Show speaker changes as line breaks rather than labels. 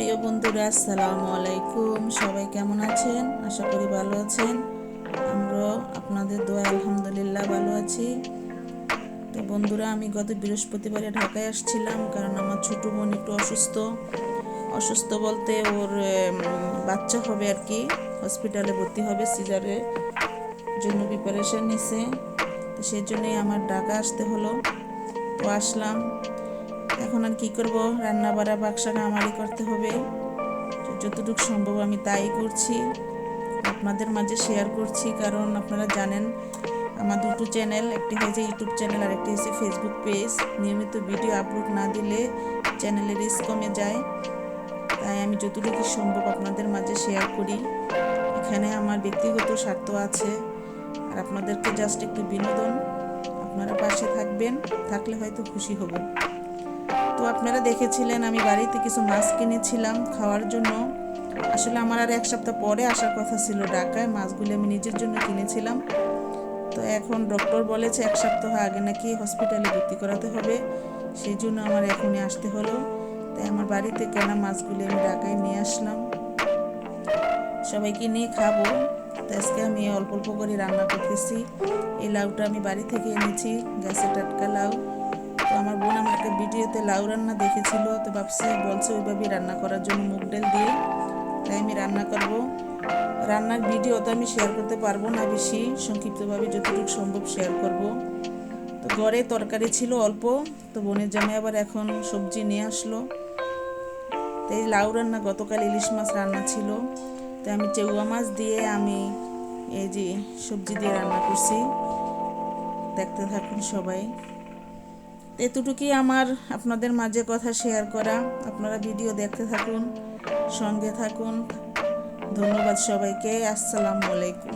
প্রিয় বন্ধুরা, আসসালামু আলাইকুম। সবাই কেমন আছেন? আশা করি ভালো আছেন। আমরাও আপনাদের দোয়া আলহামদুলিল্লাহ ভালো আছি। তো বন্ধুরা, আমি গত বৃহস্পতিবারে ঢাকায় আসছিলাম, কারণ আমার ছোটো বোন একটু অসুস্থ। অসুস্থ বলতে ওর বাচ্চা হবে আর কি, হসপিটালে ভর্তি হবে, সিজারের জন্য প্রিপারেশন নিছে। তো সেই জন্যই আমার ঢাকা আসতে হলো। তো আসলাম। এখন আর কি করব, রান্না বাড়া বাক্সা আমারই করতে হবে। যতটুকু সম্ভব আমি তাই করছি, আপনাদের মাঝে শেয়ার করছি। কারণ আপনারা জানেন আমার দুটো চ্যানেল, একটি হয়েছে ইউটিউব চ্যানেল আর একটি হয়েছে ফেসবুক পেজ। নিয়মিত ভিডিও আপলোড না দিলে চ্যানেলের রিস্ক কমে যায়, তাই আমি যতটুকু সম্ভব আপনাদের মাঝে শেয়ার করি। এখানে আমার ব্যক্তিগত স্বার্থ আছে, আর আপনাদেরকে জাস্ট একটু বিনোদন। আপনারা পাশে থাকবেন, থাকলে হয়তো খুশি হব। তো আপনারা দেখেছিলেন আমি বাড়িতে কিছু মাছ কিনেছিলাম খাওয়ার জন্য। আসলে আমার আর এক সপ্তাহ পরে আসার কথা ছিল ঢাকায়। মাছগুলি আমি নিজের জন্য কিনেছিলাম। তো এখন ডক্টর বলেছে এক সপ্তাহ আগে নাকি হসপিটালে ভর্তি করাতে হবে, সেই জন্য আমার এখনই আসতে হলো। তাই আমার বাড়িতে কেনা মাছগুলি আমি ঢাকায় নিয়ে আসলাম, সবাইকে নিয়ে খাবো। তো আজকে আমি অল্প অল্প করে রান্না করতেছি। এই লাউটা আমি বাড়ি থেকে এনেছি, গাছে টাটকা লাউ। তো আমার বোন আমার একটা ভিডিওতে লাউ রান্না দেখেছিল, তো বলছে ওইভাবেই রান্না করার জন্য, মুগ ডাল দিয়ে। তাই আমি রান্না করব। রান্নার ভিডিও তো আমি শেয়ার করতে পারবো না, বেশি সংক্ষিপ্তভাবে যতটুকু সম্ভব শেয়ার করব। তো ঘরে তরকারি ছিল অল্প, তো বোনের জামাই আবার এখন সবজি নিয়ে আসলো। তো এই লাউ রান্না, গতকাল ইলিশ মাছ রান্না ছিল, তো আমি চেউয়া মাছ দিয়ে আমি এই যে সবজি দিয়ে রান্না করছি। দেখতে থাকুন সবাই। এতটুকুই আমার আপনাদের মাঝে কথা শেয়ার করা। আপনারা ভিডিও দেখতে থাকুন, সঙ্গে থাকুন। ধন্যবাদ সবাইকে। আসসালামু আলাইকুম।